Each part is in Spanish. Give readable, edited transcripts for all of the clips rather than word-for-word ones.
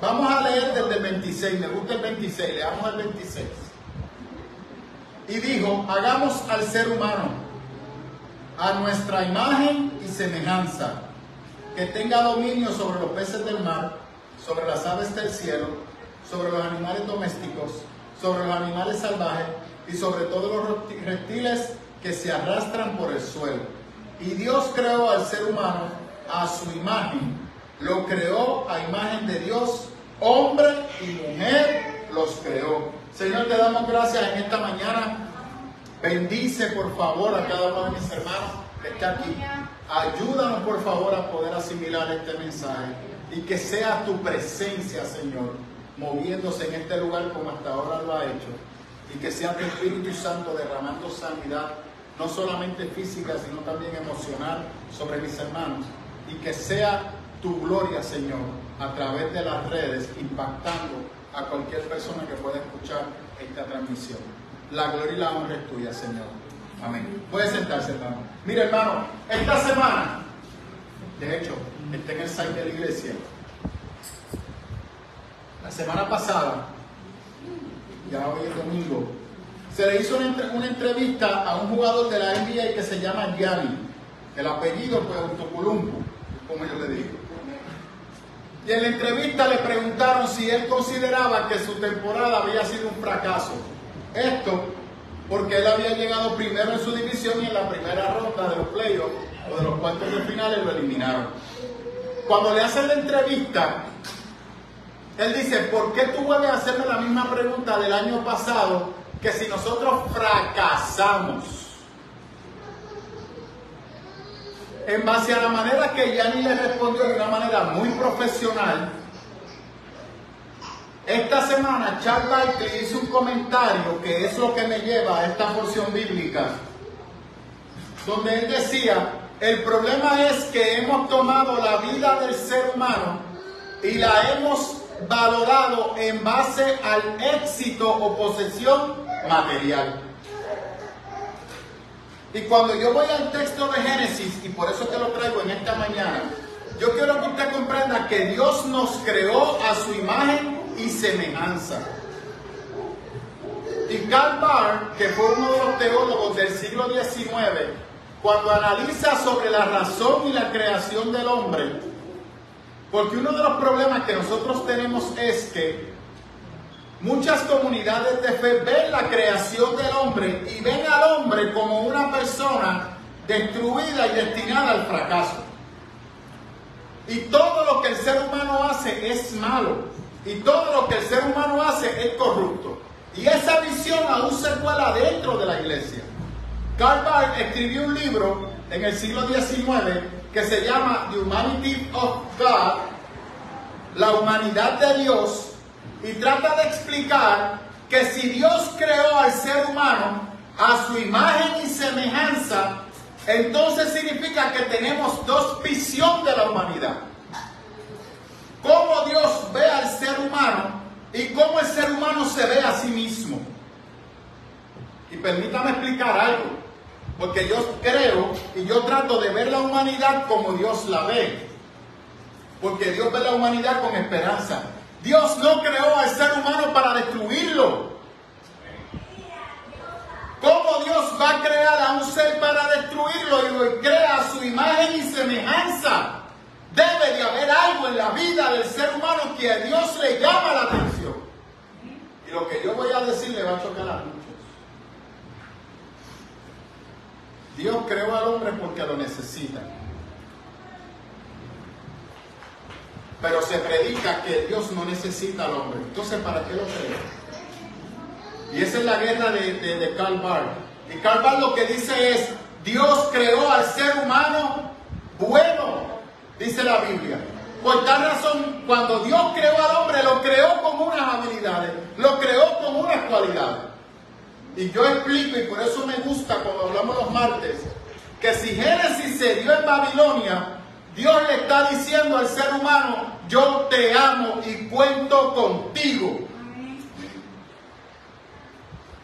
Vamos a leer desde el 26, me gusta el 26, leamos el 26. Y dijo, hagamos al ser humano a nuestra imagen y semejanza, que tenga dominio sobre los peces del mar, sobre las aves del cielo, sobre los animales domésticos, sobre los animales salvajes y sobre todos los reptiles que se arrastran por el suelo. Y Dios creó al ser humano a su imagen, lo creó a imagen de Dios, hombre y mujer los creó. Señor, te damos gracias en esta mañana. Bendice por favor a cada uno de mis hermanos que está aquí. Ayúdanos por favor a poder asimilar este mensaje y que sea tu presencia, Señor, moviéndose en este lugar como hasta ahora lo ha hecho, y que sea tu Espíritu Santo derramando sanidad, no solamente física, sino también emocional sobre mis hermanos, y que sea tu gloria, Señor, a través de las redes, impactando a cualquier persona que pueda escuchar esta transmisión. La gloria y la honra es tuya, Señor. Amén. Puede sentarse, hermano. Mira, hermano, esta semana, de hecho, está en el site de la iglesia. La semana pasada, ya hoy es domingo, se le hizo una entrevista a un jugador de la NBA que se llama Gianni. El apellido, pues, Autoculumbo, como yo le digo. Y en la entrevista le preguntaron si él consideraba que su temporada había sido un fracaso. Esto porque él había llegado primero en su división y en la primera ronda de los playoffs o de los cuartos de finales lo eliminaron. Cuando le hacen la entrevista, él dice, ¿por qué tú vuelves a hacerme la misma pregunta del año pasado que si nosotros fracasamos? En base a la manera que Gianni le respondió de una manera muy profesional, esta semana Charles Barkley hizo un comentario que es lo que me lleva a esta porción bíblica, donde él decía, el problema es que hemos tomado la vida del ser humano y la hemos valorado en base al éxito o posesión material. Y cuando yo voy al texto de Génesis, y por eso te lo traigo en esta mañana, yo quiero que usted comprenda que Dios nos creó a su imagen y semejanza. Y Karl Barth, que fue uno de los teólogos del siglo XIX, cuando analiza sobre la razón y la creación del hombre, porque uno de los problemas que nosotros tenemos es que muchas comunidades de fe ven la creación del hombre y ven al hombre como una persona destruida y destinada al fracaso. Y todo lo que el ser humano hace es malo. Y todo lo que el ser humano hace es corrupto. Y esa visión aún se cuela dentro de la iglesia. Karl Barth escribió un libro en el siglo XIX que se llama The Humanity of God, la humanidad de Dios, y trata de explicar que si Dios creó al ser humano a su imagen y semejanza, entonces significa que tenemos dos visiones de la humanidad. Cómo Dios ve al ser humano y cómo el ser humano se ve a sí mismo. Y permítame explicar algo, porque yo creo y yo trato de ver la humanidad como Dios la ve, porque Dios ve la humanidad con esperanza. Dios no creó al ser humano para destruirlo. ¿Cómo Dios va a crear a un ser para destruirlo y lo crea a su imagen y semejanza? Debe de haber algo en la vida del ser humano que a Dios le llama la atención. Y lo que yo voy a decir le va a chocar a muchos. Dios creó al hombre porque lo necesita. Pero se predica que Dios no necesita al hombre. Entonces, ¿para qué lo creó? Y esa es la guerra de Karl Barth. Y Karl Barth lo que dice es, Dios creó al ser humano bueno. Dice la Biblia. Por tal razón, cuando Dios creó al hombre, lo creó con unas habilidades, lo creó con unas cualidades. Y yo explico, y por eso me gusta cuando hablamos los martes, que si Génesis se dio en Babilonia, Dios le está diciendo al ser humano, yo te amo y cuento contigo.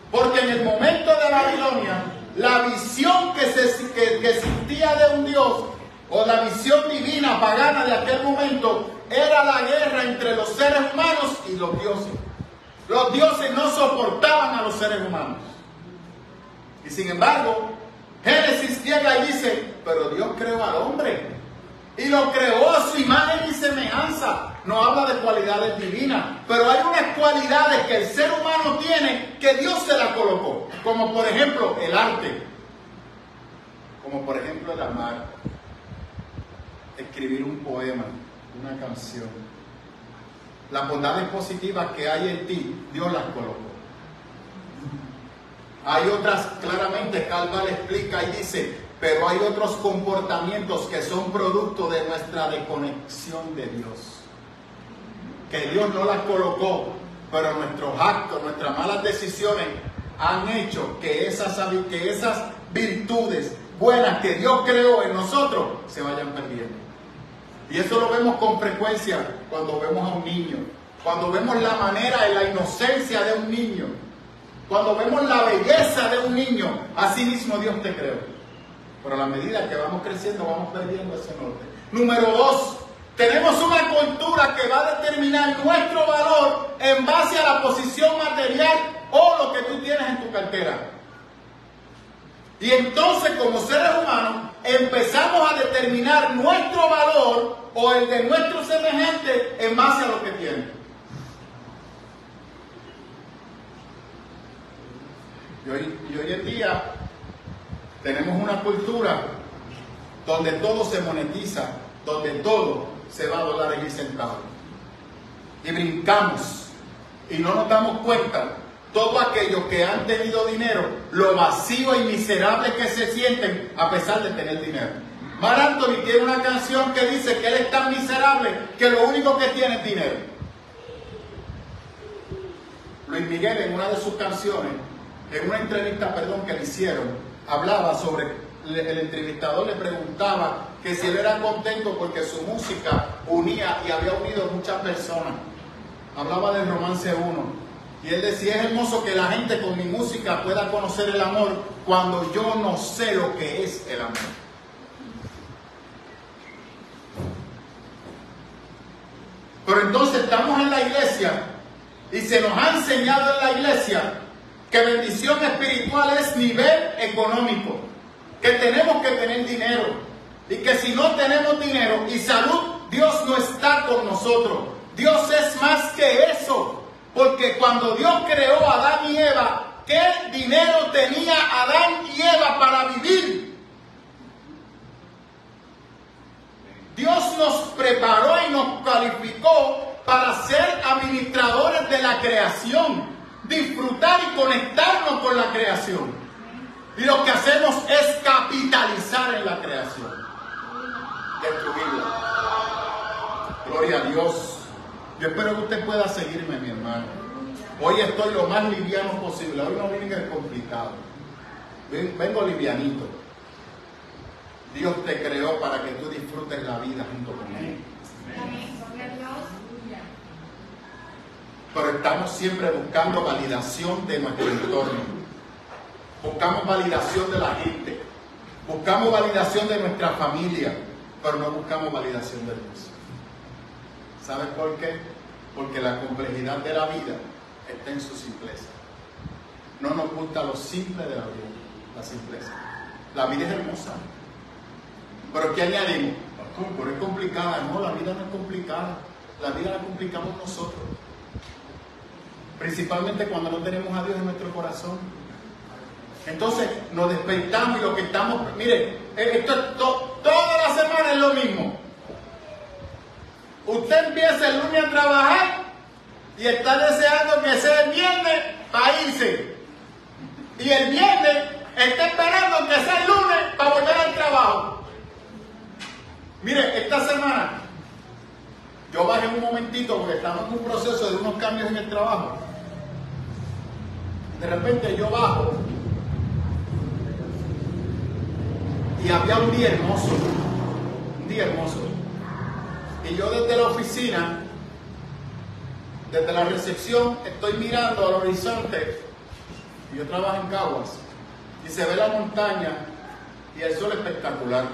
Porque en el momento de Babilonia, la visión que existía de un Dios o la visión divina pagana de aquel momento era la guerra entre los seres humanos y los dioses. Los dioses no soportaban a los seres humanos. Y sin embargo, Génesis llega y dice, pero Dios creó al hombre y lo creó a su imagen y semejanza. No habla de cualidades divinas, pero hay unas cualidades que el ser humano tiene que Dios se las colocó, como por ejemplo el arte, como por ejemplo el amar, escribir un poema, una canción. Las bondades positivas que hay en ti, Dios las colocó. Hay otras, claramente, Calva le explica y dice, pero hay otros comportamientos que son producto de nuestra desconexión de Dios. Que Dios no las colocó, pero nuestros actos, nuestras malas decisiones han hecho que esas virtudes buenas que Dios creó en nosotros se vayan perdiendo. Y eso lo vemos con frecuencia cuando vemos a un niño, cuando vemos la manera y la inocencia de un niño, cuando vemos la belleza de un niño. Así mismo Dios te creó. Pero a la medida que vamos creciendo vamos perdiendo ese norte. Número 2, tenemos una cultura que va a determinar nuestro valor en base a la posición material o lo que tú tienes en tu cartera. Y entonces, como seres humanos, empezamos a determinar nuestro valor o el de nuestro semejante en base a lo que tiene. Y hoy en día tenemos una cultura donde todo se monetiza, donde todo se va a dólares y centavos. Y brincamos y no nos damos cuenta todo aquello que han tenido dinero, lo vacío y miserable que se sienten a pesar de tener dinero. Marc Anthony tiene una canción que dice que él es tan miserable que lo único que tiene es dinero. Luis Miguel, en una de sus canciones, en una entrevista, que le hicieron, hablaba sobre, el entrevistador le preguntaba que si él era contento porque su música unía y había unido muchas personas. Hablaba del Romance 1. Y él decía, es hermoso que la gente con mi música pueda conocer el amor cuando yo no sé lo que es el amor. Pero entonces estamos en la iglesia y se nos ha enseñado en la iglesia que bendición espiritual es nivel económico, que tenemos que tener dinero y que si no tenemos dinero y salud, Dios no está con nosotros. Dios es más que eso. Porque cuando Dios creó a Adán y Eva, ¿qué dinero tenía Adán y Eva para vivir? Dios nos preparó y nos calificó para ser administradores de la creación, disfrutar y conectarnos con la creación. Y lo que hacemos es capitalizar en la creación, destruirla. Gloria a Dios. Yo espero que usted pueda seguirme, mi hermano. Hoy estoy lo más liviano posible. Hoy no vengo complicado. Vengo livianito. Dios te creó para que tú disfrutes la vida junto con Él. Pero estamos siempre buscando validación de nuestro entorno. Buscamos validación de la gente. Buscamos validación de nuestra familia. Pero no buscamos validación de Dios. ¿Sabes por qué? Porque la complejidad de la vida está en su simpleza. No nos gusta lo simple de la vida, la simpleza. La vida es hermosa. ¿Pero qué añadimos? Pero es complicada. No, la vida no es complicada. La vida la complicamos nosotros. Principalmente cuando no tenemos a Dios en nuestro corazón. Entonces nos despertamos y lo que estamos... Mire, esto es toda la semana es lo mismo. Usted empieza el lunes a trabajar y está deseando que sea el viernes para irse. Y el viernes está esperando que sea el lunes para volver al trabajo. Mire, esta semana yo bajé un momentito porque estamos en un proceso de unos cambios en el trabajo. De repente yo bajo y había un día hermoso. Un día hermoso. Y yo desde la oficina, desde la recepción, estoy mirando al horizonte. Y yo trabajo en Caguas. Y se ve la montaña y el sol espectacular.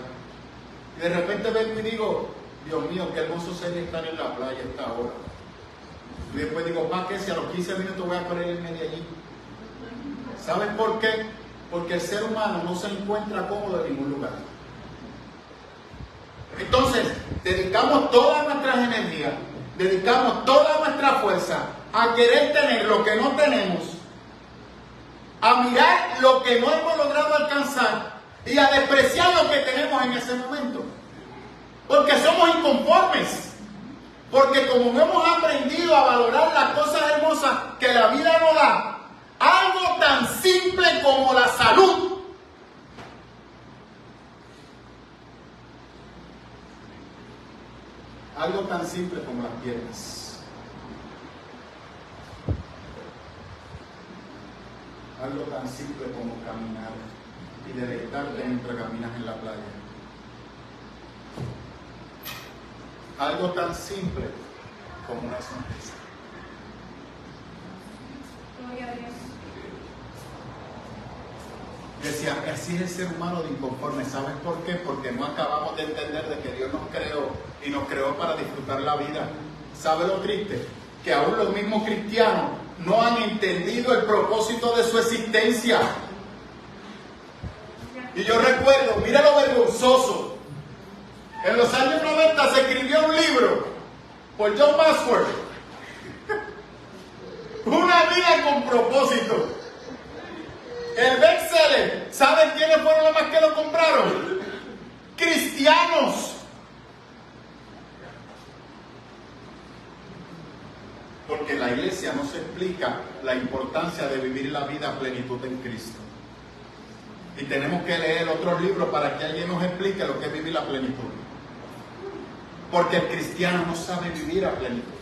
Y de repente vengo y digo, Dios mío, qué hermoso sería estar en la playa a esta hora. Y después digo, ¿para qué? Si a los 15 minutos voy a poner irme de allí. ¿Saben por qué? Porque el ser humano no se encuentra cómodo en ningún lugar. Entonces, dedicamos todas nuestras energías, dedicamos toda nuestra fuerza a querer tener lo que no tenemos, a mirar lo que no hemos logrado alcanzar y a despreciar lo que tenemos en ese momento. Porque somos inconformes. Porque como no hemos aprendido a valorar las cosas hermosas que la vida nos da, algo tan simple como la salud, algo tan simple como las piernas, algo tan simple como caminar y deleitarte mientras caminas en la playa. Algo tan simple como una sonrisa. Gloria a Dios. Decía, así es el ser humano de inconforme. ¿Sabes por qué? Porque no acabamos de entender de que Dios nos creó y nos creó para disfrutar la vida. ¿Sabe lo triste? Que aún los mismos cristianos no han entendido el propósito de su existencia. Y yo recuerdo, mira lo vergonzoso. En los años 90 se escribió un libro por John Maxwell. Una vida con propósito. El bestseller, ¿saben quiénes fueron los más que lo compraron? Cristianos. Porque la iglesia nos explica la importancia de vivir la vida a plenitud en Cristo. Y tenemos que leer otros libros para que alguien nos explique lo que es vivir la plenitud. Porque el cristiano no sabe vivir a plenitud.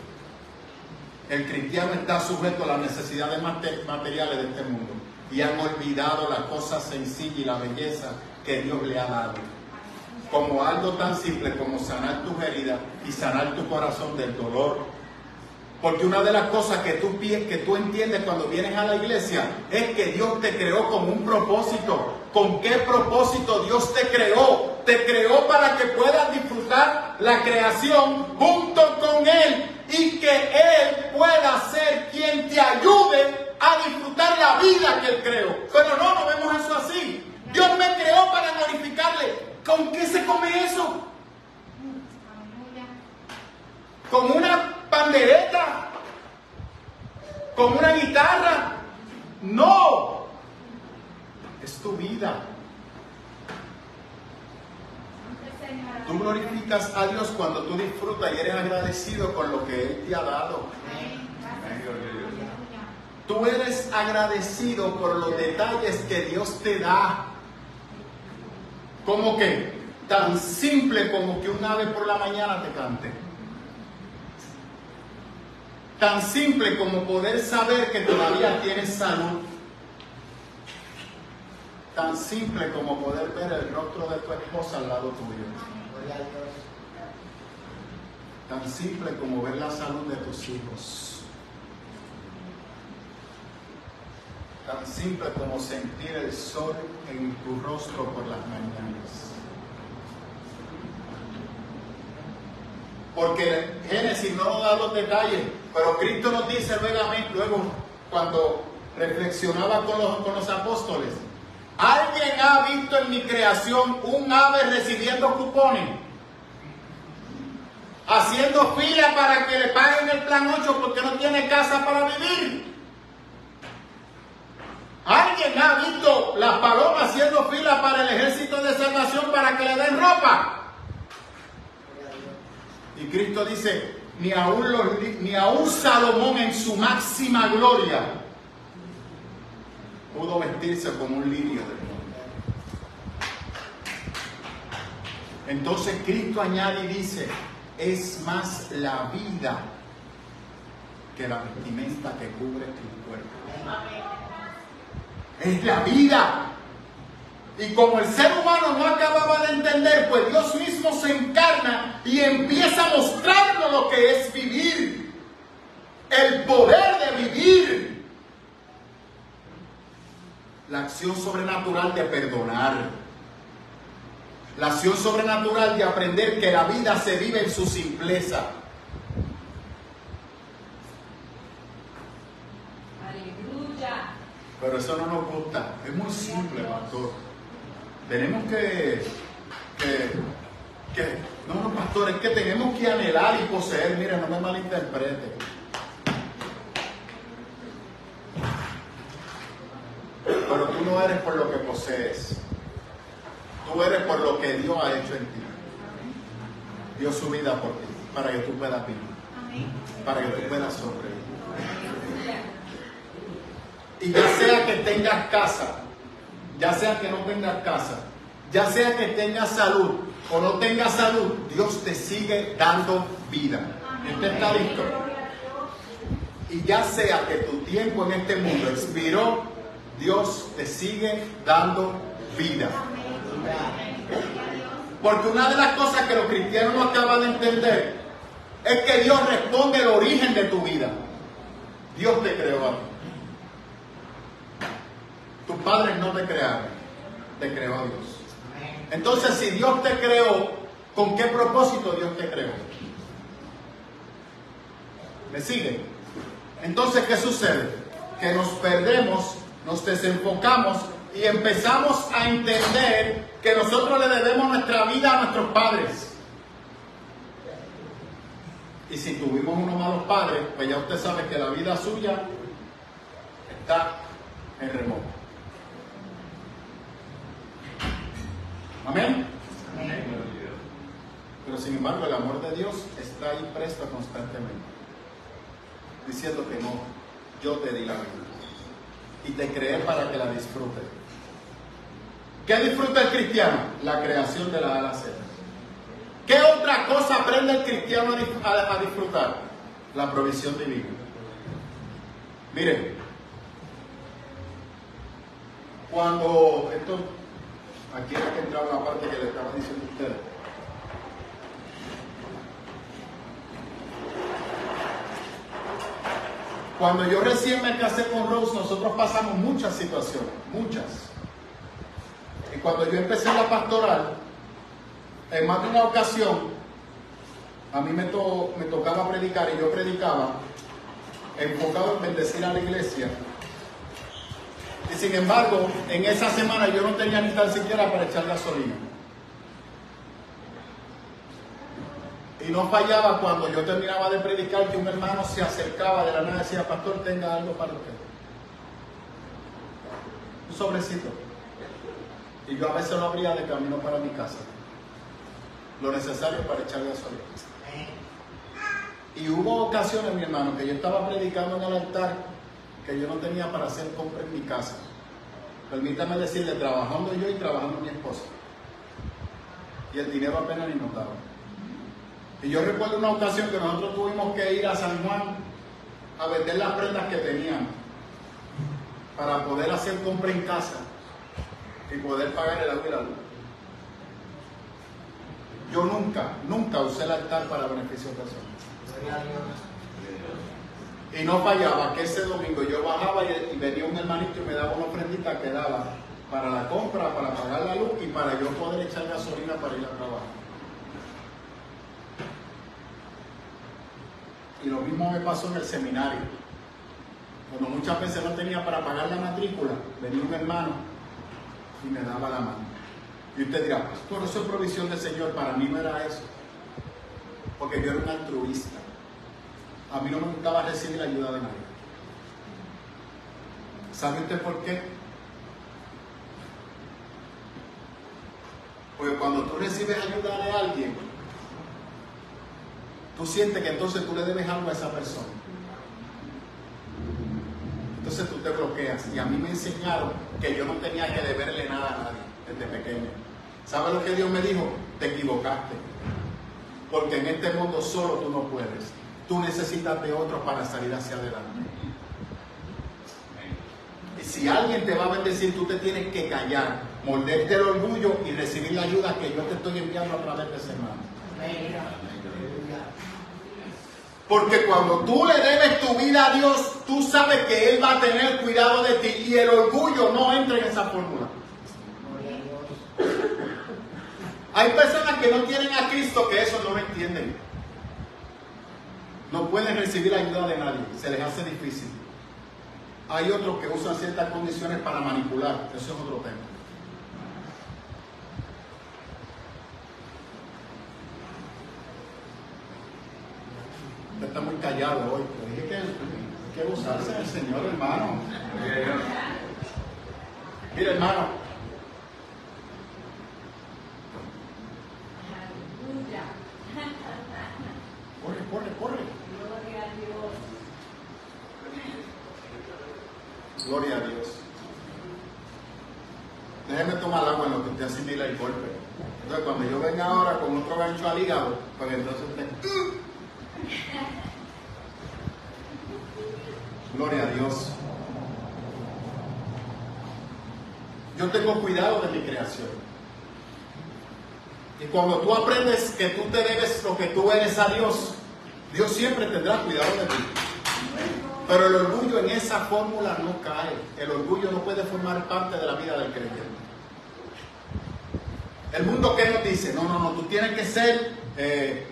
El cristiano está sujeto a las necesidades materiales de este mundo. Y han olvidado la cosa sencilla y la belleza que Dios le ha dado. Como algo tan simple como sanar tus heridas y sanar tu corazón del dolor. Porque una de las cosas que tú entiendes cuando vienes a la iglesia es que Dios te creó con un propósito. ¿Con qué propósito Dios te creó? Te creó para que puedas disfrutar la creación junto con Él y que Él pueda ser quien te ayude a disfrutar la vida que Él creó. Pero no vemos eso así. Dios me creó para glorificarle. ¿Con qué se come eso? ¿Con una pandereta? ¿Con una guitarra? No. Es tu vida. Tú glorificas a Dios cuando tú disfrutas y eres agradecido con lo que Él te ha dado. Tú eres agradecido por los detalles que Dios te da. ¿Cómo que? Tan simple como que un ave por la mañana te cante. Tan simple como poder saber que todavía tienes salud. Tan simple como poder ver el rostro de tu esposa al lado tuyo. Tan simple como ver la salud de tus hijos. Tan simple como sentir el sol en tu rostro por las mañanas. Porque Génesis no nos da los detalles, pero Cristo nos dice luego cuando reflexionaba con los apóstoles, ¿alguien ha visto en mi creación un ave recibiendo cupones? Haciendo fila para que le paguen el plan 8 porque no tiene casa para vivir. ¿Alguien ha visto las palomas haciendo fila para el ejército de salvación para que le den ropa? Y Cristo dice, ni aún Salomón en su máxima gloria pudo vestirse como un lirio del mundo. Entonces Cristo añade y dice, es más la vida que la vestimenta que cubre tu cuerpo. Es la vida. Y como el ser humano no acababa de entender, pues Dios mismo se encarna y empieza a mostrarnos lo que es vivir. El poder de vivir. La acción sobrenatural de perdonar. La acción sobrenatural de aprender que la vida se vive en su simpleza. Aleluya. Pero eso no nos gusta. Es muy simple, pastor. Tenemos que no, pastor, es que tenemos que anhelar y poseer. Mira, no me malinterprete. Pero tú no eres por lo que posees. Tú eres por lo que Dios ha hecho en ti. Dio su vida por ti, para que tú puedas vivir. Para que tú puedas sobrevivir. Y ya sea que tengas casa, ya sea que no tengas casa, ya sea que tengas salud o no tengas salud, Dios te sigue dando vida. ¿Usted está listo? Y ya sea que tu tiempo en este mundo expiró, Dios te sigue dando vida. Porque una de las cosas que los cristianos no acaban de entender es que Dios responde el origen de tu vida. Dios te creó a ti. Tus padres no te crearon, te creó a Dios. Entonces, si Dios te creó, ¿con qué propósito Dios te creó? ¿Me siguen? Entonces, ¿qué sucede? Que nos perdemos, nos desenfocamos y empezamos a entender que nosotros le debemos nuestra vida a nuestros padres. Y si tuvimos unos malos padres, pues ya usted sabe que la vida suya está en remoto. Amén. Amén. Pero sin embargo, el amor de Dios está ahí presto constantemente, diciendo que no, yo te di la vida y te creé para que la disfrutes. ¿Qué disfruta el cristiano? La creación de la A a la Z. ¿Qué otra cosa aprende el cristiano a disfrutar? La provisión divina. Miren, cuando esto, aquí era que entraba la parte que le estaba diciendo a ustedes. Cuando yo recién me casé con Rose, nosotros pasamos muchas situaciones, muchas. Y cuando yo empecé la pastoral, en más de una ocasión, a mí me tocaba predicar y yo predicaba enfocado en bendecir a la iglesia. Y sin embargo, en esa semana yo no tenía ni tan siquiera para echar gasolina. Y no fallaba cuando yo terminaba de predicar que un hermano se acercaba de la nada y decía: pastor, tenga algo para usted. Un sobrecito. Y yo a veces lo abría de camino para mi casa. Lo necesario para echar gasolina. Y hubo ocasiones, mi hermano, que yo estaba predicando en el altar que yo no tenía para hacer compra en mi casa. Permítame decirle, trabajando yo y trabajando mi esposa. Y el dinero apenas ni notaba. Y yo recuerdo una ocasión que nosotros tuvimos que ir a San Juan a vender las prendas que teníamos para poder hacer compra en casa y poder pagar el agua y la luz. Yo nunca usé el altar para beneficio personal. Y no fallaba que ese domingo yo bajaba y venía un hermanito y me daba una ofrendita que daba para la compra, para pagar la luz y para yo poder echar gasolina para ir a trabajar. Y lo mismo me pasó en el seminario. Cuando muchas veces no tenía para pagar la matrícula, venía un hermano y me daba la mano. Y usted dirá: pastor, eso es provisión del Señor. Para mí no era eso, porque yo era un altruista. A mí no me gustaba recibir ayuda de nadie. ¿Sabe usted por qué? Porque cuando tú recibes ayuda de alguien, tú sientes que entonces tú le debes algo a esa persona. Entonces tú te bloqueas. Y a mí me enseñaron que yo no tenía que deberle nada a nadie desde pequeño. ¿Sabe lo que Dios me dijo? Te equivocaste. Porque en este mundo solo tú no puedes. Tú necesitas de otros para salir hacia adelante. Y si alguien te va a bendecir, tú te tienes que callar, morderte el orgullo y recibir la ayuda que yo te estoy enviando a través de ese hermano. Porque cuando tú le debes tu vida a Dios, tú sabes que Él va a tener cuidado de ti y el orgullo no entra en esa fórmula. Hay personas que no tienen a Cristo que eso no lo entienden. No pueden recibir ayuda de nadie, se les hace difícil. Hay otros que usan ciertas condiciones para manipular, eso es otro tema. Usted está muy callado hoy, pero dije que hay que gozarse del Señor, hermano. Mira, hermano. Corre. Gloria a Dios. Gloria a Dios. Déjeme tomar agua en lo que usted asimila el golpe. Entonces, cuando yo venga ahora con otro gancho al hígado, pues entonces usted... Gloria a Dios. Yo tengo cuidado de mi creación. Y cuando tú aprendes que tú te debes lo que tú eres a Dios, Dios siempre tendrá cuidado de ti. Pero el orgullo en esa fórmula no cae. El orgullo no puede formar parte de la vida del creyente. El mundo, ¿qué nos dice? No, tú tienes que ser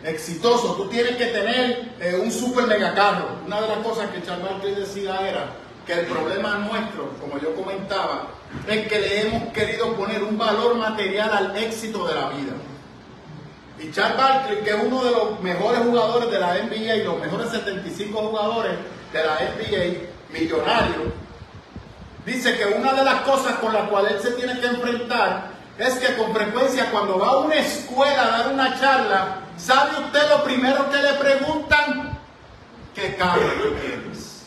exitoso, tú tienes que tener un super mega carro. Una de las cosas que Charles Barkley decía era que el problema nuestro, como yo comentaba, es que le hemos querido poner un valor material al éxito de la vida. Y Charles Barkley, que es uno de los mejores jugadores de la NBA y los mejores 75 jugadores de la NBA, millonario, dice que una de las cosas con las cuales él se tiene que enfrentar es que con frecuencia cuando va a una escuela a dar una charla, ¿sabe usted lo primero que le preguntan? ¿Qué carro tienes?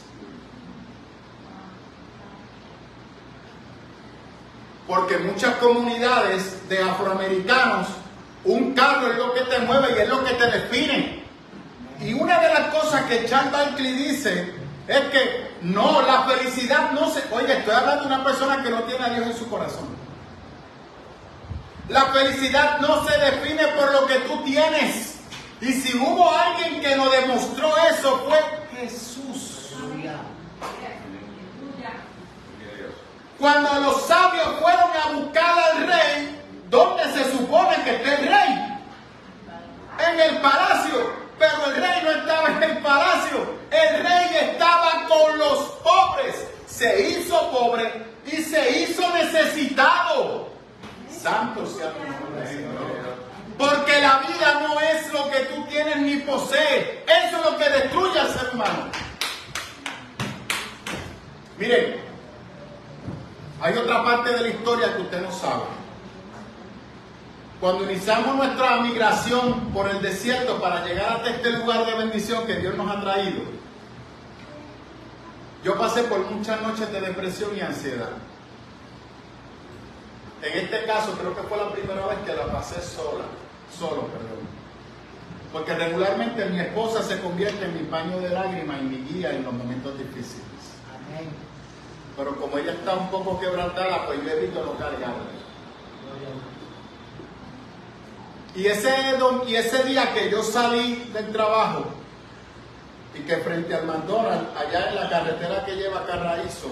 Porque en muchas comunidades de afroamericanos, un carro es lo que te mueve y es lo que te define. Y una de las cosas que Charles Barkley dice es que no, la felicidad no se... Oye, estoy hablando de una persona que no tiene a Dios en su corazón. La felicidad no se define por lo que tú tienes. Y si hubo alguien que nos demostró eso, fue Jesús. Cuando los sabios fueron a buscar al rey, ¿dónde se supone que esté el rey? En el palacio. Pero el rey no estaba en el palacio. El rey estaba con los pobres. Se hizo pobre y se hizo necesitado. Santo sea tu nombre, Señor. Porque la vida no es lo que tú tienes ni posees. Eso es lo que destruye al ser humano. Miren, hay otra parte de la historia que usted no sabe. Cuando iniciamos nuestra migración por el desierto para llegar hasta este lugar de bendición que Dios nos ha traído, yo pasé por muchas noches de depresión y ansiedad. En este caso creo que fue la primera vez que la pasé solo. Porque regularmente mi esposa se convierte en mi paño de lágrimas y mi guía en los momentos difíciles. Amén. Pero como ella está un poco quebrantada, pues yo evito no cargarla. Y ese día que yo salí del trabajo y que frente al McDonald's, allá en la carretera que lleva a Carraízo,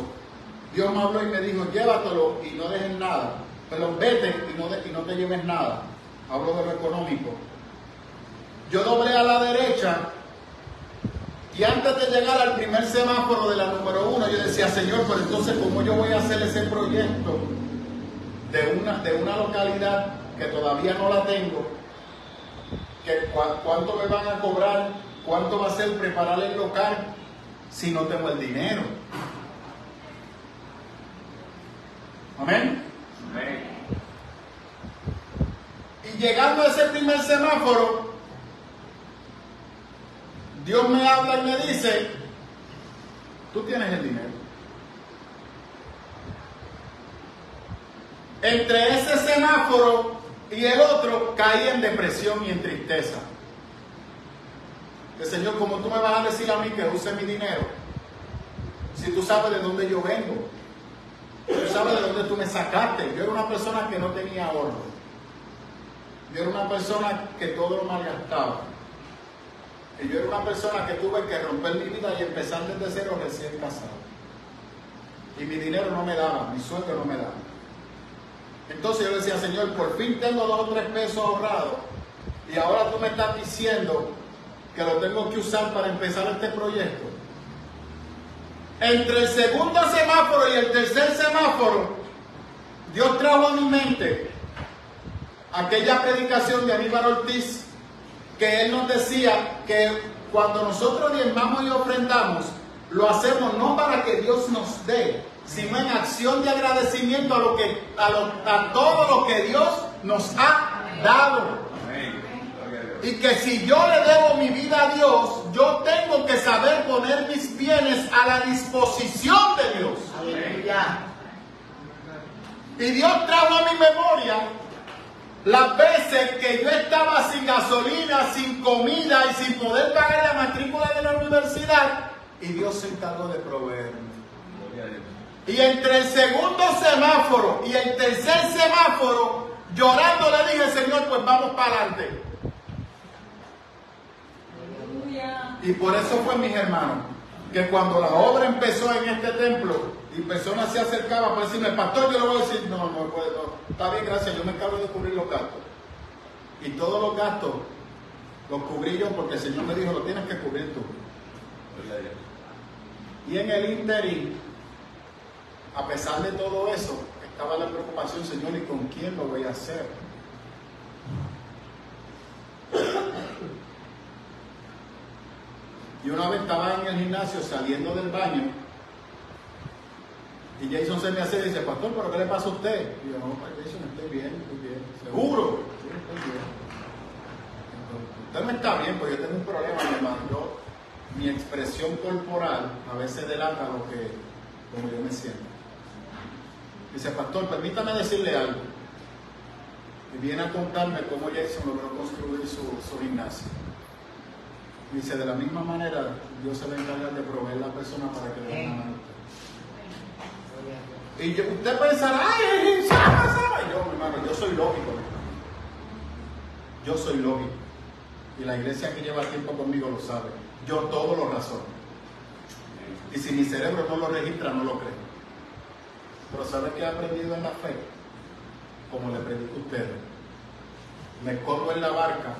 Dios me habló y me dijo, llévatelo y no dejes nada. Pero vete y no te lleves nada. Hablo de lo económico. Yo doblé a la derecha y antes de llegar al primer semáforo de la número 1, yo decía, Señor, pero entonces, ¿cómo yo voy a hacer ese proyecto de una localidad que todavía no la tengo? ¿Cuánto me van a cobrar? ¿Cuánto va a ser preparar el local si no tengo el dinero? Amén. Y llegando a ese primer semáforo, Dios me habla y me dice, tú tienes el dinero. Entre ese semáforo y el otro caí en depresión y en tristeza. El Señor, ¿cómo tú me vas a decir a mí que use mi dinero? Si tú sabes de dónde yo vengo. Tú sabes de dónde tú me sacaste. Yo era una persona que no tenía ahorro. Yo era una persona que todo lo malgastaba. Y yo era una persona que tuve que romper mi vida y empezar desde cero recién casado. Y mi dinero no me daba, mi sueldo no me daba. Entonces yo le decía, Señor, por fin tengo 2 o 3 pesos ahorrados. Y ahora tú me estás diciendo que lo tengo que usar para empezar este proyecto. Entre el segundo semáforo y el tercer semáforo, Dios trajo a mi mente aquella predicación de Aníbal Ortiz, que él nos decía que cuando nosotros diezmamos y ofrendamos, lo hacemos no para que Dios nos dé, sino en acción de agradecimiento a todo lo que Dios nos ha dado. Y que si yo le debo mi vida a Dios, yo tengo que saber poner mis bienes a la disposición de Dios. Aleluya. Y Dios trajo a mi memoria las veces que yo estaba sin gasolina, sin comida y sin poder pagar la matrícula de la universidad, y Dios se encargó de proveerme. Y entre el segundo semáforo y el tercer semáforo, llorando le dije, Señor, pues vamos para adelante. Y por eso fue, mis hermanos, que cuando la obra empezó en este templo y personas se acercaban para decirme, pastor, yo le voy a decir, no, está bien, gracias, yo me encargo de cubrir los gastos. Y todos los gastos los cubrí yo porque el Señor me dijo, lo tienes que cubrir tú. Y en el interín, a pesar de todo eso, estaba la preocupación, Señor, ¿y con quién lo voy a hacer? Y una vez estaba en el gimnasio saliendo del baño y Jason se me hace y dice, pastor, ¿pero qué le pasa a usted? Y yo, no, Jason, estoy bien. ¿Seguro? Sí, estoy bien. Usted no está bien, porque yo tengo un problema, mi hermano. Mi expresión corporal a veces delata como yo me siento. Dice, pastor, permítame decirle algo. Y viene a contarme cómo Jason logró construir su gimnasio. Dice, de la misma manera, Dios se va a encargar de proveer la persona para que le den la mano. Y usted pensará, ¡ay, sabe! Yo, mi hermano, yo soy lógico. Yo soy lógico. Y la iglesia que lleva tiempo conmigo lo sabe. Yo todo lo razono. Y si mi cerebro no lo registra, no lo cree. Pero ¿sabe qué he aprendido en la fe? Como le predico a ustedes. Me colgo en la barca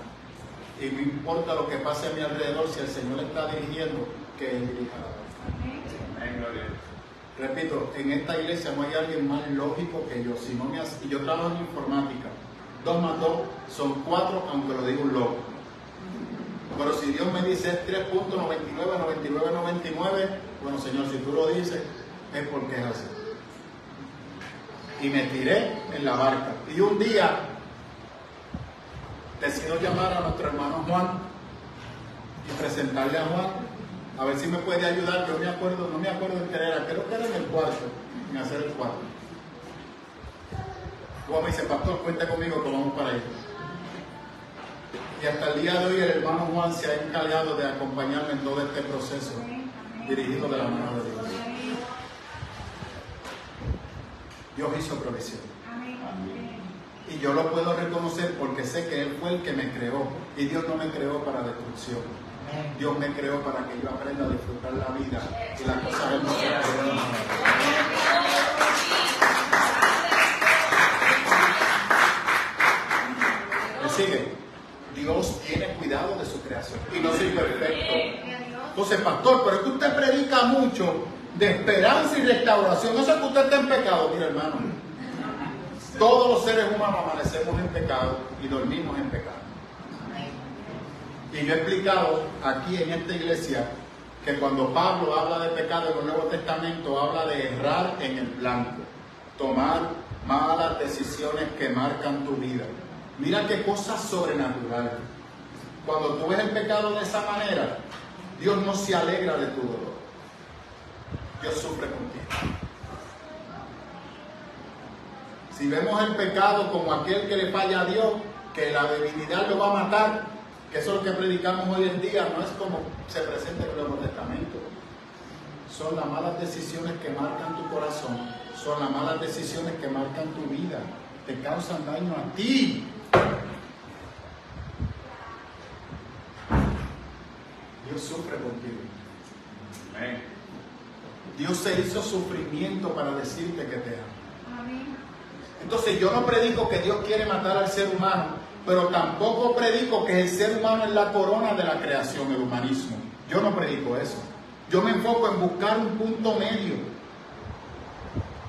y no importa lo que pase a mi alrededor, si el Señor está dirigiendo, que Él dirija la barca. Repito, en esta iglesia no hay alguien más lógico que yo. Y yo trabajo en informática. 2 más 2 son 4, aunque lo diga un loco. Pero si Dios me dice 3.99, 99, 99, bueno, Señor, si tú lo dices, es porque es así. Y me tiré en la barca. Y un día decido llamar a nuestro hermano Juan y presentarle a Juan, a ver si me puede ayudar. Yo no me acuerdo en qué era, creo que era en el cuarto, en hacer el cuarto. Juan me dice, pastor, cuente conmigo que vamos para allá. Y hasta el día de hoy el hermano Juan se ha encargado de acompañarme en todo este proceso, dirigido de la mano de Dios. Dios hizo provisión. Y yo lo puedo reconocer porque sé que Él fue el que me creó. Y Dios no me creó para destrucción. Dios me creó para que yo aprenda a disfrutar la vida y las cosas hermosas. ¿Me sigue? Dios tiene cuidado de su creación y no soy perfecto. Entonces, pastor, pero es que usted predica mucho de esperanza y restauración. No es que usted esté en pecado, mire, hermano. Todos los seres humanos amanecemos en pecado y dormimos en pecado. Y yo he explicado aquí en esta iglesia que cuando Pablo habla de pecado en el Nuevo Testamento, habla de errar en el blanco, tomar malas decisiones que marcan tu vida. Mira qué cosa sobrenatural. Cuando tú ves el pecado de esa manera, Dios no se alegra de tu dolor. Dios sufre contigo. Si vemos el pecado como aquel que le falla a Dios, que la debilidad lo va a matar, que eso es lo que predicamos hoy en día, no es como se presenta en el Nuevo Testamento. Son las malas decisiones que marcan tu corazón, son las malas decisiones que marcan tu vida, te causan daño a ti. Dios sufre contigo. Dios se hizo sufrimiento para decirte que te ama. Entonces yo no predico que Dios quiere matar al ser humano, pero tampoco predico que el ser humano es la corona de la creación, el humanismo. Yo no predico eso. Yo me enfoco en buscar un punto medio,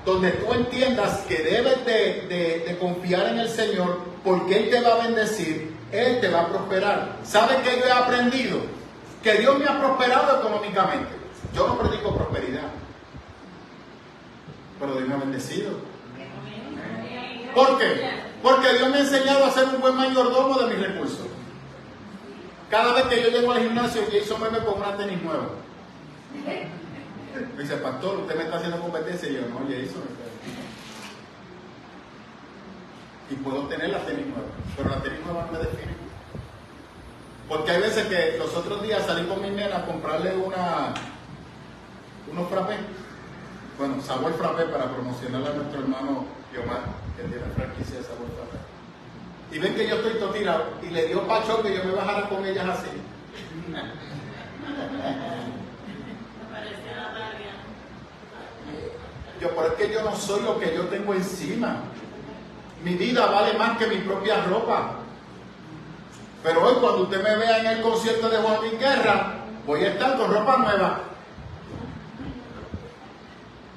donde tú entiendas que debes de confiar en el Señor, porque Él te va a bendecir, Él te va a prosperar. ¿Sabes qué yo he aprendido? Que Dios me ha prosperado económicamente. Yo no predico prosperidad, pero Dios me ha bendecido. ¿Por qué? Porque Dios me ha enseñado a ser un buen mayordomo de mis recursos. Cada vez que yo llego al gimnasio, Jason me ve con una tenis nueva. Me dice, pastor, usted me está haciendo competencia. Y yo, no, Jason. Y puedo tener la tenis nueva, pero la tenis nueva no me define. Porque hay veces que los otros días salí con mi nena a comprarle unos frappés. Bueno, sabor frappé para promocionarle a nuestro hermano Yomar, que tiene franquicia de sabor frappé. Y ven que yo estoy todo tirado y le dio pacho que yo me bajara con ellas así. Pero es que yo no soy lo que yo tengo encima. Mi vida vale más que mi propia ropa. Pero hoy cuando usted me vea en el concierto de Juan Luis Guerra, voy a estar con ropa nueva.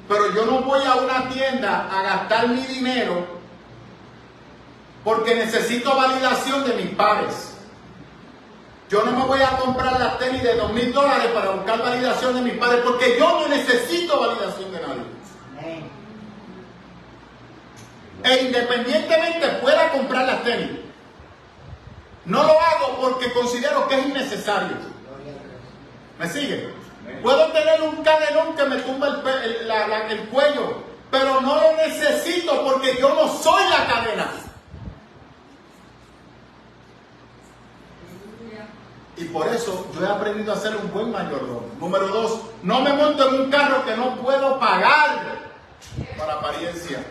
Pero yo no voy a una tienda a gastar mi dinero porque necesito validación de mis pares. Yo no me voy a comprar las tenis de $2,000 para buscar validación de mis padres, porque yo no necesito validación de nadie. E independientemente pueda comprar las tenis, no lo hago porque considero que es innecesario. ¿Me sigue? Puedo tener un cadenón que me tumba el cuello, pero no lo necesito porque yo no soy la cadena. Y por eso yo he aprendido a ser un buen mayordomo. Número 2, no me monto en un carro que no puedo pagar para apariencia.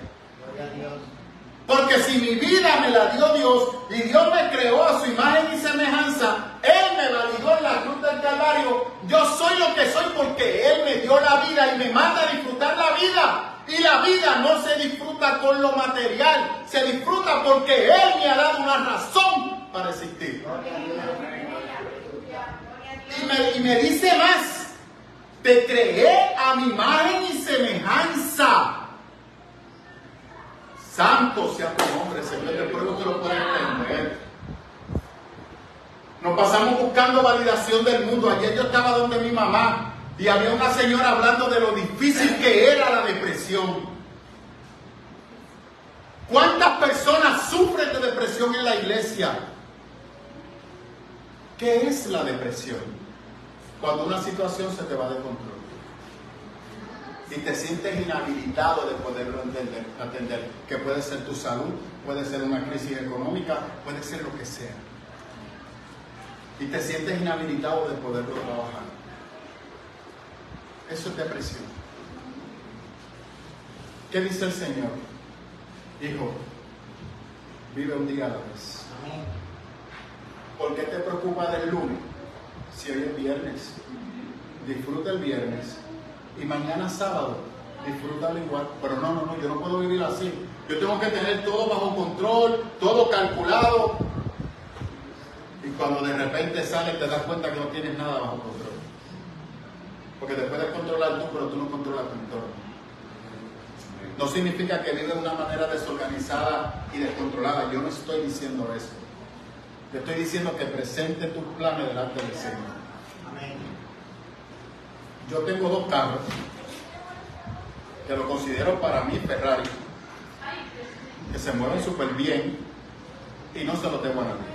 Porque si mi vida me la dio Dios y Dios me creó a su imagen y semejanza, Él me validó en la cruz del Calvario. Yo soy lo que soy porque Él me dio la vida y me manda a disfrutar la vida. Y la vida no se disfruta con lo material, se disfruta porque Él me ha dado una razón para existir. Y me dice más, te creé a mi imagen y semejanza. Santo sea tu nombre, Señor, te pruebo que lo puedes entender. Nos pasamos buscando validación del mundo. Ayer yo estaba donde mi mamá y había una señora hablando de lo difícil que era la depresión. ¿Cuántas personas sufren de depresión en la iglesia? ¿Qué es la depresión? Cuando una situación se te va de control y te sientes inhabilitado de poderlo atender, que puede ser tu salud, puede ser una crisis económica, puede ser lo que sea, y te sientes inhabilitado de poderlo trabajar. Eso es depresión. ¿Qué dice el Señor? Hijo, vive un día a la vez. ¿Por qué te preocupa del lunes si hoy es viernes? Disfruta el viernes y mañana sábado disfrútalo igual. Pero no, yo no puedo vivir así. Yo tengo que tener todo bajo control, todo calculado. Y cuando de repente sales te das cuenta que no tienes nada bajo control. Porque te puedes controlar tú, pero tú no controlas tu entorno. No significa que vives de una manera desorganizada y descontrolada. Yo no estoy diciendo eso. Yo estoy diciendo que presente tus planes delante del Señor. Amén. Yo tengo 2 carros que lo considero para mí Ferrari, que se mueven súper bien y no se los debo a nadie.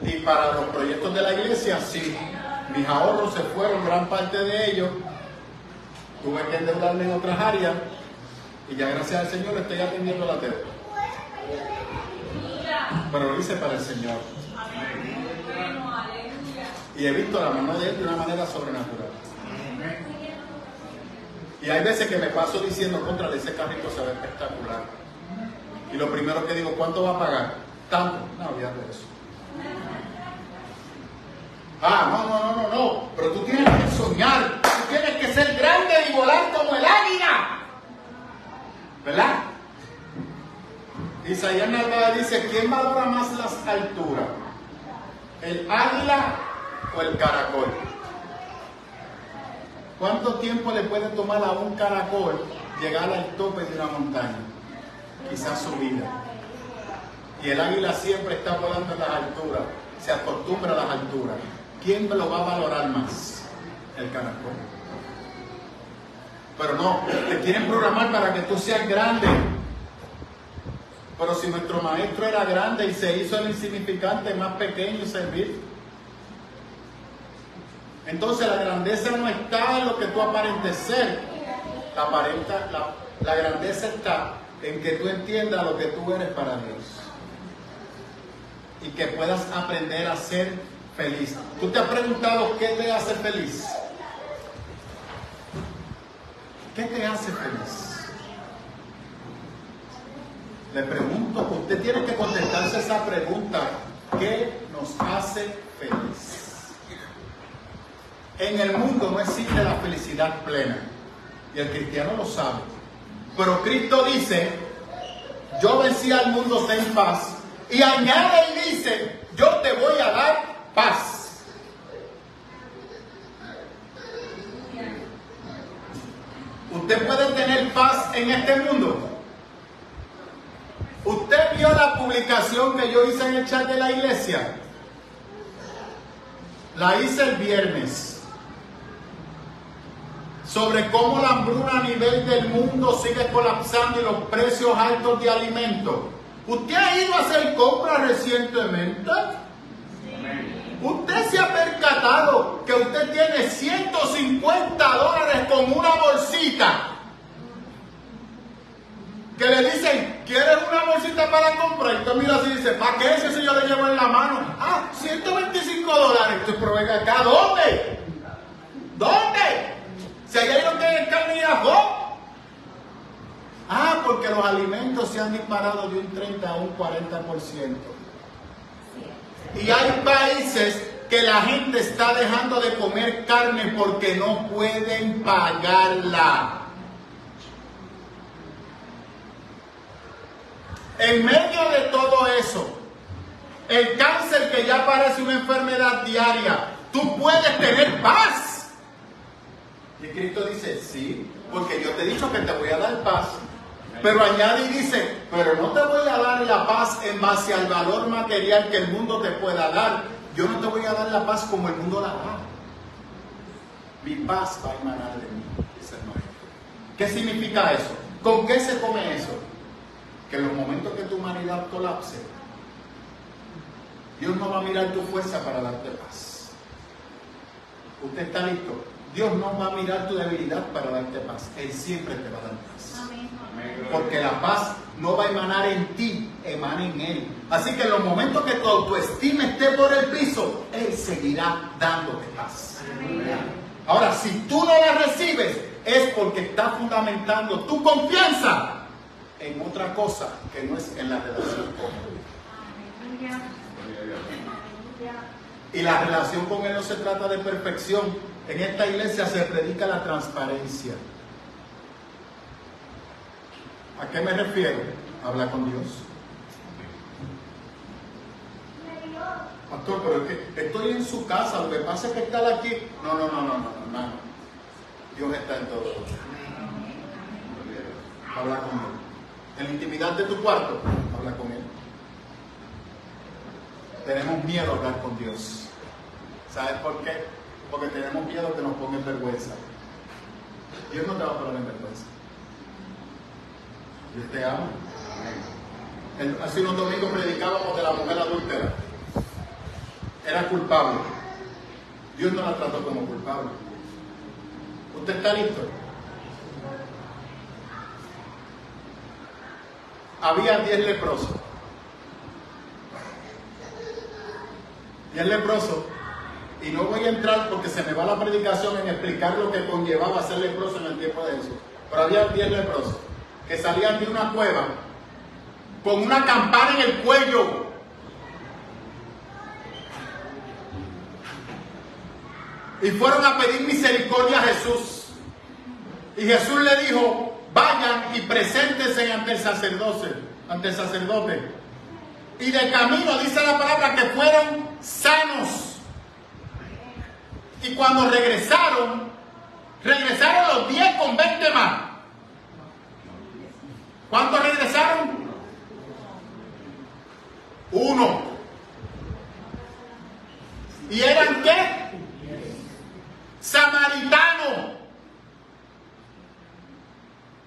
Y para los proyectos de la iglesia, sí, mis ahorros se fueron, gran parte de ellos. Tuve que endeudarme en otras áreas y ya gracias al Señor estoy atendiendo la deuda. Pero lo hice para el Señor. Y he visto la mano de Él de una manera sobrenatural. Y hay veces que me paso diciendo, contra ese carrito se ve espectacular. Y lo primero que digo, ¿cuánto va a pagar? Tanto. No, olvídate de eso. Ah, no. Pero tú tienes que soñar. Tú tienes que ser grande y volar como el águila. ¿Verdad? Isaías Narváez dice, ¿quién valora más las alturas? ¿El águila o el caracol? ¿Cuánto tiempo le puede tomar a un caracol llegar al tope de una montaña? Quizás su vida. Y el águila siempre está volando en las alturas, se acostumbra a las alturas. ¿Quién lo va a valorar más? El caracol. Pero no, te quieren programar para que tú seas grande. Pero si nuestro maestro era grande y se hizo el insignificante más pequeño y servir. Entonces la grandeza no está en lo que tú aparentes ser. La grandeza está en que tú entiendas lo que tú eres para Dios. Y que puedas aprender a ser feliz. ¿Tú te has preguntado qué te hace feliz? ¿Qué te hace feliz? Le pregunto, usted tiene que contestarse esa pregunta. ¿Qué nos hace feliz? En el mundo no existe la felicidad plena. Y el cristiano lo sabe. Pero Cristo dice, yo vencí al mundo, ten paz. Y añade y dice, yo te voy a dar paz. ¿Usted puede tener paz en este mundo? ¿Usted vio la publicación que yo hice en el chat de la iglesia? La hice el viernes. Sobre cómo la hambruna a nivel del mundo sigue colapsando y los precios altos de alimentos. ¿Usted ha ido a hacer compras recientemente? ¿Usted se ha percatado que usted tiene $150 con una bolsita? Que le dicen, ¿quieres una bolsita para comprar? Y usted mira así y dice, ¿para qué eso si yo le llevo en la mano? Ah, $125. Usted pero venga acá, ¿dónde? ¿Dónde? Si allá hay lo que es carne y ajo. Ah, porque los alimentos se han disparado de un 30 a un 40%. Y hay países que la gente está dejando de comer carne porque no pueden pagarla. En medio de todo eso, el cáncer que ya parece una enfermedad diaria, tú puedes tener paz. Y Cristo dice, sí, porque yo te he dicho que te voy a dar paz. Pero añade y dice, pero no te voy a dar la paz en base al valor material que el mundo te pueda dar. Yo no te voy a dar la paz como el mundo la da. Mi paz va a emanar de mí, dice el maestro. ¿Qué significa eso? ¿Con qué se come eso? Que en los momentos que tu humanidad colapse, Dios no va a mirar tu fuerza para darte paz. ¿Usted está listo? Dios no va a mirar tu debilidad para darte paz. Él siempre te va a dar paz. Amén. Porque la paz no va a emanar en ti, emana en Él. Así que en los momentos que tu autoestima esté por el piso, Él seguirá dándote paz. Amén. Ahora, si tú no la recibes, es porque estás fundamentando tu confianza en otra cosa que no es en la relación con Él. Y la relación con Él no se trata de perfección. En esta iglesia se predica la transparencia. ¿A qué me refiero? Habla con Dios. Pastor, pero es que estoy en su casa, lo que pasa es que está aquí. No, hermano. Dios está en todo. Habla con Él. En la intimidad de tu cuarto, habla con Él. Tenemos miedo a hablar con Dios. ¿Sabes por qué? Porque tenemos miedo que nos ponga en vergüenza. Dios no te va a poner en vergüenza. Dios te ama. Hace unos domingos predicábamos de la mujer adúltera. Era culpable. Dios no la trató como culpable. ¿Usted está listo? Había 10 leprosos. 10 leprosos. Y no voy a entrar porque se me va la predicación en explicar lo que conllevaba ser leproso en el tiempo de Jesús. Pero había 10 leprosos que salían de una cueva con una campana en el cuello. Y fueron a pedir misericordia a Jesús. Y Jesús le dijo, vayan y preséntense ante el sacerdote. Y de camino dice la palabra que fueron sanos. Y cuando regresaron los 10 con 20 más. ¿Cuántos regresaron? 1. ¿Y eran qué? Samaritanos.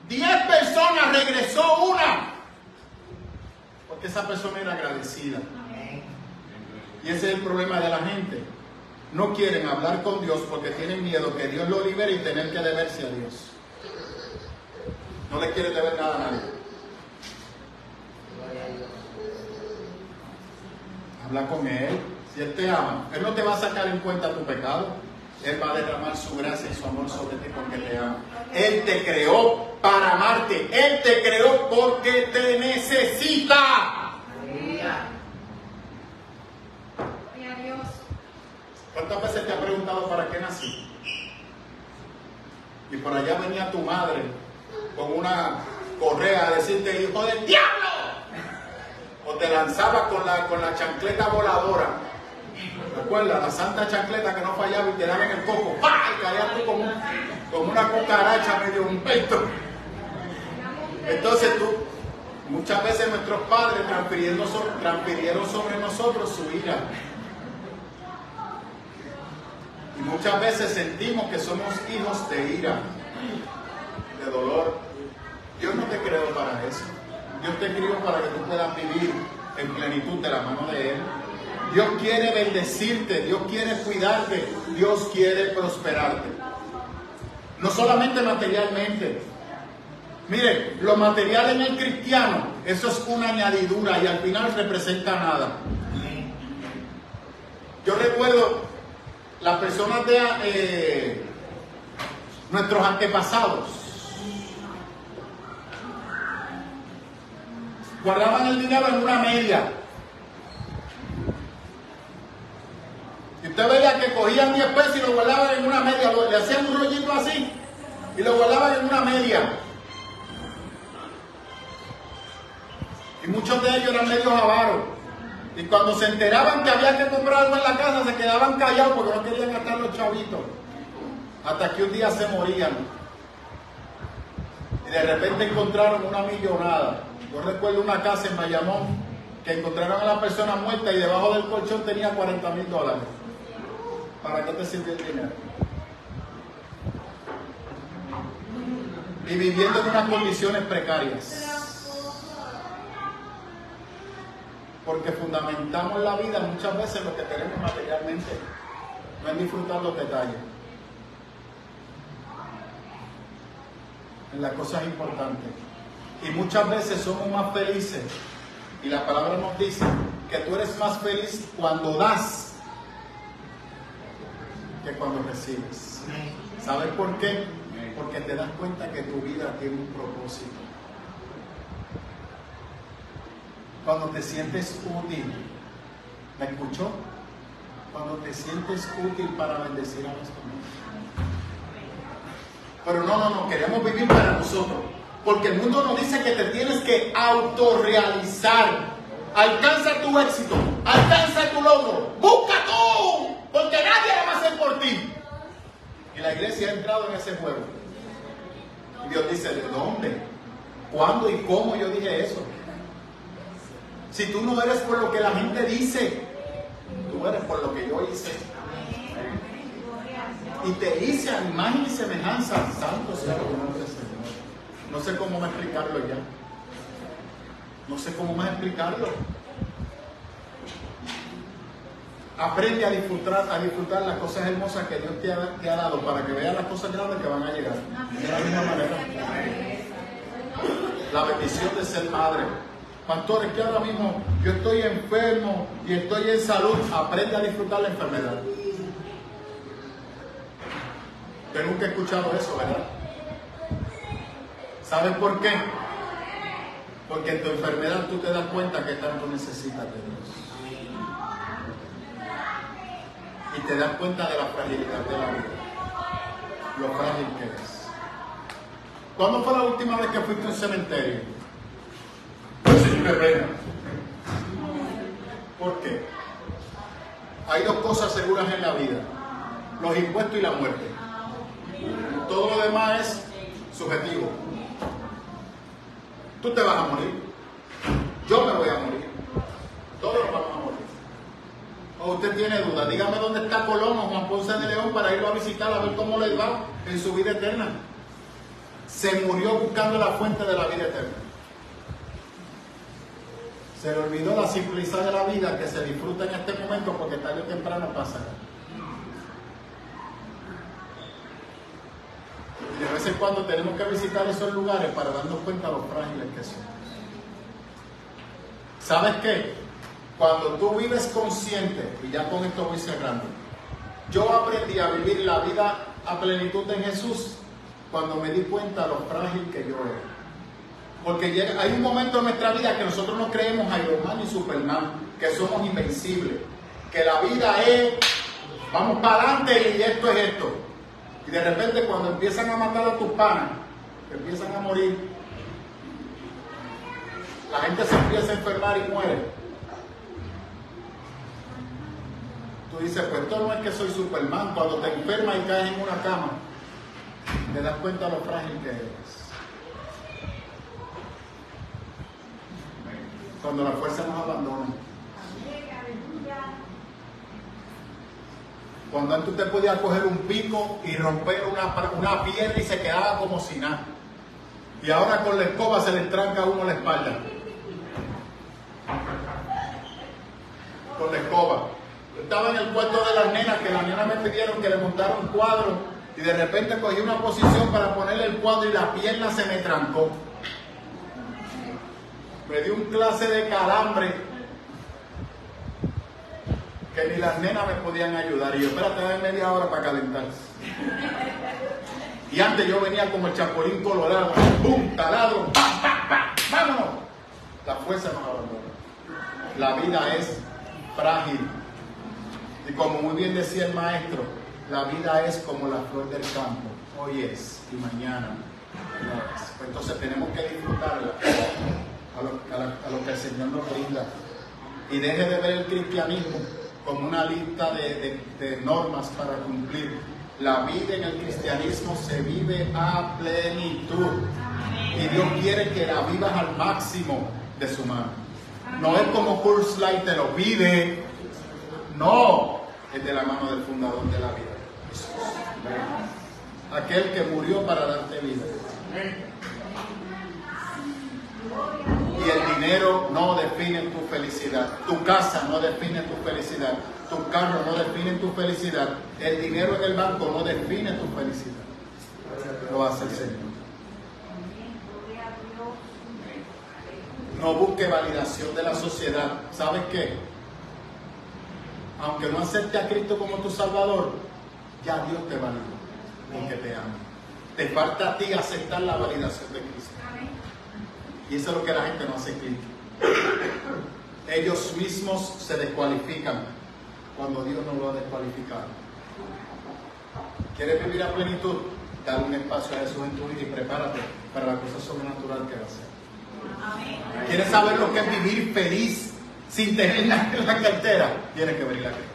10 personas, regresó 1. Porque esa persona era agradecida. Y ese es el problema de la gente. No quieren hablar con Dios porque tienen miedo que Dios lo libere y tener que deberse a Dios. No le quieren deber nada a nadie. Habla con Él. Si Él te ama, Él no te va a sacar en cuenta tu pecado. Él va a derramar su gracia y su amor sobre ti porque te ama. Él te creó para amarte. Él te creó porque te necesita. ¿Cuántas veces te ha preguntado para qué nací? Y por allá venía tu madre con una correa a decirte, hijo del diablo. O te lanzaba con la chancleta voladora. ¿Recuerdas? La santa chancleta que no fallaba y te daba en el coco. ¡Pah! Y caías tú como una cucaracha medio un peito. Entonces muchas veces nuestros padres transfirieron sobre nosotros su ira. Y muchas veces sentimos que somos hijos de ira, de dolor. Dios no te creó para eso. Dios te creó para que tú puedas vivir en plenitud de la mano de Él. Dios quiere bendecirte, Dios quiere cuidarte, Dios quiere prosperarte. No solamente materialmente. Mire, lo material en el cristiano, eso es una añadidura y al final representa nada. Yo recuerdo las personas de nuestros antepasados guardaban el dinero en una media. Y usted veía que cogían 10 pesos y lo guardaban en una media, le hacían un rollito así y lo guardaban en una media. Y muchos de ellos eran medios avaros. Y cuando se enteraban que había que comprar algo en la casa, se quedaban callados porque no querían gastar los chavitos. Hasta que un día se morían. Y de repente encontraron una millonada. Yo recuerdo una casa en Bayamón que encontraron a la persona muerta y debajo del colchón tenía $40,000. ¿Para qué te sirvió el dinero? Y viviendo en unas condiciones precarias. Porque fundamentamos la vida muchas veces en lo que tenemos materialmente, no en disfrutar los detalles, en las cosas importantes. Y muchas veces somos más felices, y la palabra nos dice que tú eres más feliz cuando das que cuando recibes. ¿Sabes por qué? Porque te das cuenta que tu vida tiene un propósito. Cuando te sientes útil, ¿me escuchó? Cuando te sientes útil para bendecir a los demás. Pero no, queremos vivir para nosotros. Porque el mundo nos dice que te tienes que autorrealizar. Alcanza tu éxito, alcanza tu logro, busca tú, porque nadie lo va a hacer por ti. Y la iglesia ha entrado en ese juego. Y Dios dice, ¿de dónde? ¿Cuándo y cómo yo dije eso? Si tú no eres por lo que la gente dice, tú eres por lo que yo hice. Y te hice a imagen y semejanza. Santo sea el nombre del Señor. No sé cómo más explicarlo ya. No sé cómo más explicarlo. Aprende a disfrutar las cosas hermosas que Dios te ha dado para que veas las cosas grandes que van a llegar. De la misma manera. La bendición de ser madre. Pastor, es que ahora mismo yo estoy enfermo y estoy en salud. Aprende a disfrutar la enfermedad. Usted nunca ha escuchado eso, ¿verdad? ¿Sabes por qué? Porque en tu enfermedad tú te das cuenta que tanto necesitas de Dios. Y te das cuenta de la fragilidad de la vida. Lo frágil que es. ¿Cuándo fue la última vez que fuiste a un cementerio? Pues sí, me pena. ¿Por qué? Hay dos cosas seguras en la vida: los impuestos y la muerte. Todo lo demás es subjetivo. Tú te vas a morir. Yo me voy a morir. Todos nos vamos a morir. ¿O usted tiene duda? Dígame dónde está Colón o Juan Ponce de León para irlo a visitar a ver cómo les va en su vida eterna. Se murió buscando la fuente de la vida eterna. Se le olvidó la simplicidad de la vida que se disfruta en este momento porque tarde o temprano pasa. Y de vez en cuando tenemos que visitar esos lugares para darnos cuenta de lo frágiles que son. ¿Sabes qué? Cuando tú vives consciente, y ya con esto voy cerrando, yo aprendí a vivir la vida a plenitud en Jesús cuando me di cuenta de lo frágil que yo era. Porque hay un momento en nuestra vida que nosotros nos creemos Iron Man y Superman, que somos invencibles, que la vida es, vamos para adelante y esto es esto. Y de repente cuando empiezan a matar a tus panas, empiezan a morir, la gente se empieza a enfermar y muere. Tú dices, pues esto no es que soy Superman. Cuando te enfermas y caes en una cama, te das cuenta de lo frágil que eres. Cuando la fuerza nos abandona. Cuando antes usted podía coger un pico y romper una piedra y se quedaba como si nada. Y ahora con la escoba se le tranca a uno la espalda. Con la escoba. Yo estaba en el cuarto de las nenas, que las nenas me pidieron que le montara un cuadro, y de repente cogí una posición para ponerle el cuadro y la pierna se me trancó. Me dio un clase de calambre que ni las nenas me podían ayudar. Y yo, espérate, dame media hora para calentarse. Y antes yo venía como el chapulín colorado, ¡pum! Taladro, ¡pam, pam, pam! ¡Vámonos! La fuerza nos abandona. La vida es frágil. Y como muy bien decía el maestro, la vida es como la flor del campo. Hoy es y mañana no es. Pues entonces tenemos que disfrutarla a lo que el Señor nos brinda. Y deje de ver el cristianismo como una lista de normas para cumplir. La vida en el cristianismo se vive a plenitud. Y Dios quiere que la vivas al máximo de su mano. No es como Kurt Light te lo pide. No, es de la mano del fundador de la vida, Jesús. Aquel que murió para darte vida. Y el dinero no define tu felicidad. Tu casa no define tu felicidad. Tu carro no define tu felicidad. El dinero en el banco no define tu felicidad. Lo hace el Señor. No busque validación de la sociedad. ¿Sabes qué? Aunque no acepte a Cristo como tu Salvador, ya Dios te validó porque te ama. Te falta a ti aceptar la validación de Cristo. Y eso es lo que la gente no hace clic. Ellos mismos se descualifican cuando Dios no lo ha descualificado. ¿Quieres vivir a plenitud? Dale un espacio a Jesús en tu vida y prepárate para la cosa sobrenatural que va a ser. ¿Quieres saber lo que es vivir feliz sin tener nada en la cartera? Tienes que venir a Cristo.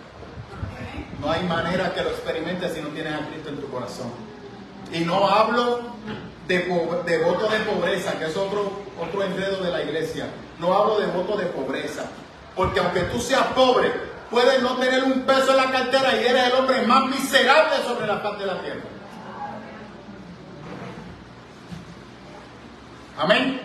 No hay manera que lo experimentes si no tienes a Cristo en tu corazón. Y no hablo de voto de pobreza, que es otro enredo de la iglesia. No hablo de voto de pobreza. Porque aunque tú seas pobre, puedes no tener un peso en la cartera y eres el hombre más miserable sobre la faz de la tierra. Amén.